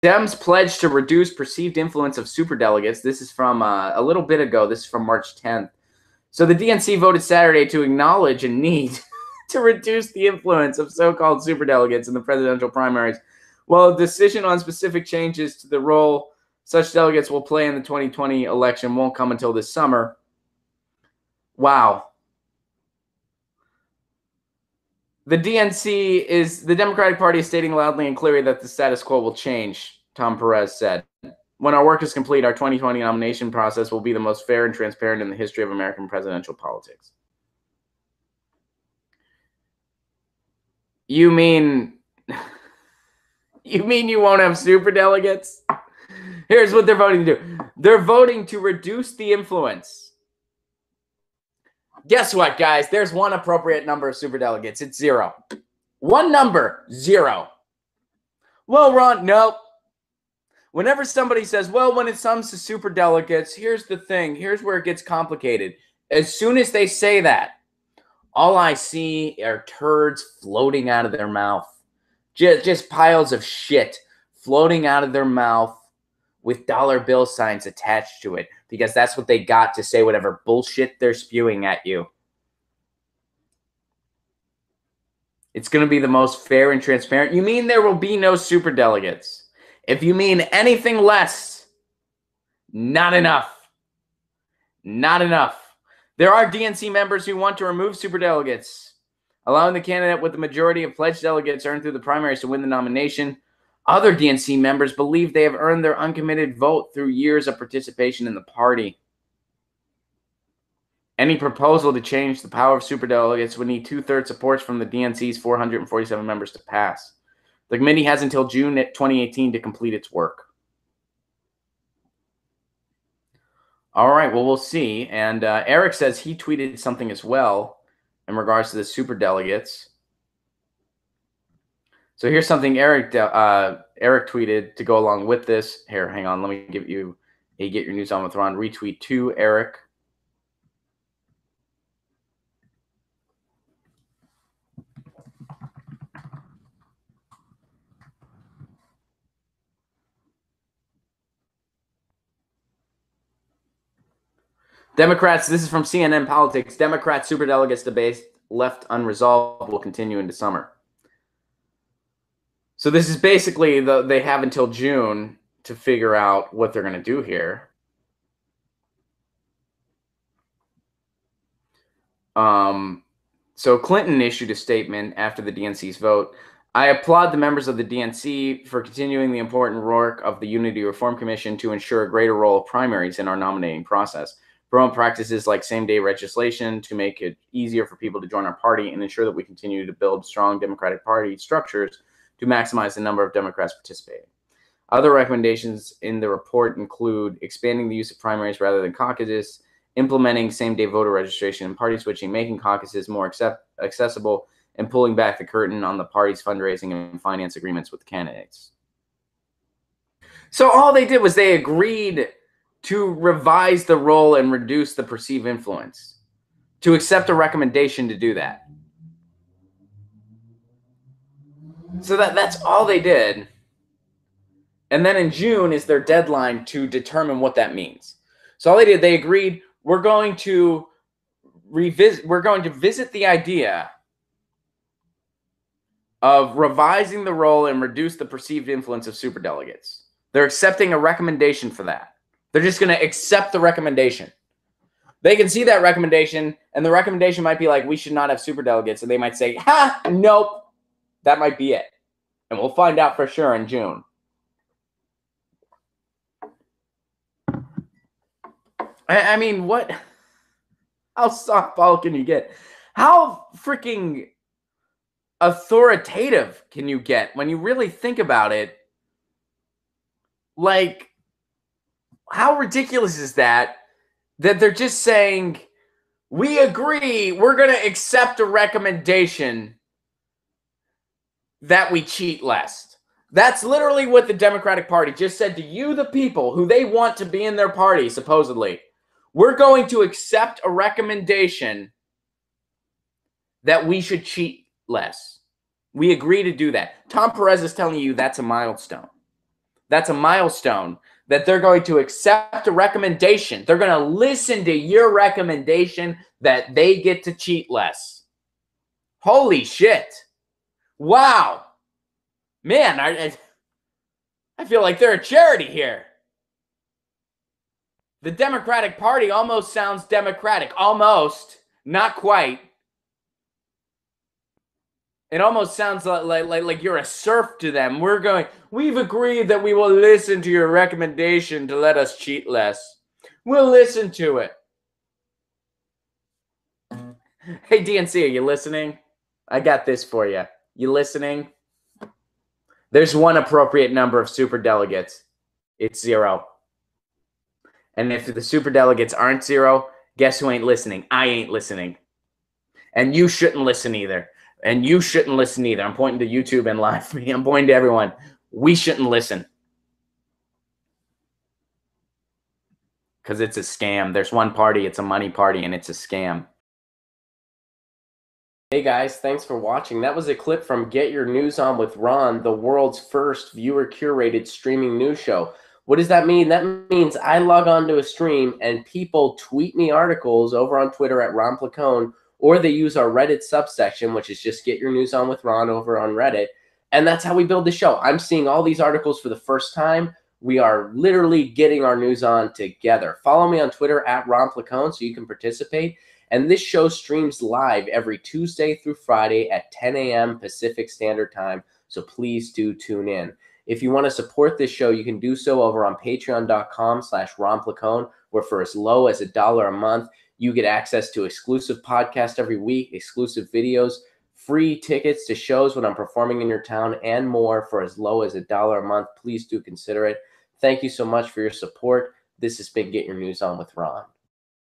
Dems pledged to reduce perceived influence of superdelegates. This is from a little bit ago. This is from March 10th. So the DNC voted Saturday to acknowledge a need to reduce the influence of so-called superdelegates in the presidential primaries, while a decision on specific changes to the role such delegates will play in the 2020 election won't come until this summer. Wow. The DNC the Democratic Party is stating loudly and clearly that the status quo will change, Tom Perez said. When our work is complete, our 2020 nomination process will be the most fair and transparent in the history of American presidential politics. You mean you won't have superdelegates? Here's what they're voting to do. They're voting to reduce the influence. Guess what, guys? There's one appropriate number of superdelegates. It's 0. One number, 0. Well, Ron, nope. Whenever somebody says, well, when it comes to superdelegates, here's the thing. Here's where it gets complicated. As soon as they say that, all I see are turds floating out of their mouth. Just piles of shit floating out of their mouth with dollar bill signs attached to it, because that's what they got to say whatever bullshit they're spewing at you. It's going to be the most fair and transparent. You mean there will be no superdelegates? If you mean anything less, not enough. Not enough. There are DNC members who want to remove superdelegates, allowing the candidate with the majority of pledged delegates earned through the primaries to win the nomination. Other DNC members believe they have earned their uncommitted vote through years of participation in the party. Any proposal to change the power of superdelegates would need 2/3 support from the DNC's 447 members to pass. The committee has until June 2018 to complete its work. All right, well, we'll see. And Eric says he tweeted something as well in regards to the superdelegates. So here's something Eric tweeted to go along with this. Here, hang on. Let me give you a Get Your News On with Ron retweet to Eric. Democrats, this is from CNN Politics. Democrats superdelegates debate left unresolved will continue into summer. So this is basically they have until June to figure out what they're going to do here. So Clinton issued a statement after the DNC's vote. I applaud the members of the DNC for continuing the important work of the Unity Reform Commission to ensure a greater role of primaries in our nominating process. Promote practices like same-day registration to make it easier for people to join our party and ensure that we continue to build strong Democratic Party structures to maximize the number of Democrats participating. Other recommendations in the report include expanding the use of primaries rather than caucuses, implementing same-day voter registration and party switching, making caucuses more accessible, and pulling back the curtain on the party's fundraising and finance agreements with candidates. So all they did was they agreed to revise the role and reduce the perceived influence, to accept a recommendation to do that. So that's all they did. And then in June is their deadline to determine what that means. So all they did, they agreed, we're going to visit the idea of revising the role and reduce the perceived influence of superdelegates. They're accepting a recommendation for that. They're just going to accept the recommendation. They can see that recommendation, and the recommendation might be like, we should not have superdelegates. And they might say, nope, that might be it. And we'll find out for sure in June. I mean, what? How softball can you get? How freaking authoritative can you get when you really think about it? Like, how ridiculous is that they're just saying, we agree, we're going to accept a recommendation that we cheat less. That's literally what the Democratic Party just said to you, the people who they want to be in their party, supposedly. We're going to accept a recommendation that we should cheat less. We agree to do that. Tom Perez is telling you that's a milestone. That's a milestone, that they're going to accept a recommendation. They're going to listen to your recommendation that they get to cheat less. Holy shit. Wow. Man, I feel like they're a charity here. The Democratic Party almost sounds democratic. Almost. Not quite. It almost sounds like you're a serf to them. We've agreed that we will listen to your recommendation to let us cheat less. We'll listen to it. Hey, DNC, are you listening? I got this for you. You listening? There's one appropriate number of superdelegates. It's 0. And if the superdelegates aren't 0, guess who ain't listening? I ain't listening. And you shouldn't listen either. And you shouldn't listen either. I'm pointing to YouTube and live. I'm pointing to everyone. We shouldn't listen. Because it's a scam. There's one party. It's a money party, and it's a scam. Hey guys, thanks for watching. That was a clip from Get Your News On with Ron, the world's first viewer-curated streaming news show. What does that mean? That means I log on to a stream and people tweet me articles over on Twitter at Ron Placone, or they use our Reddit subsection, which is just Get Your News On with Ron over on Reddit. And that's how we build the show. I'm seeing all these articles for the first time. We are literally getting our news on together. Follow me on Twitter at Ron Placone so you can participate. And this show streams live every Tuesday through Friday at 10 a.m. Pacific Standard Time. So please do tune in. If you want to support this show, you can do so over on patreon.com/Ron Placone, where for as low as $1 a month, you get access to exclusive podcasts every week, exclusive videos, free tickets to shows when I'm performing in your town, and more for as low as $1 a month. Please do consider it. Thank you so much for your support. This has been Get Your News On with Ron.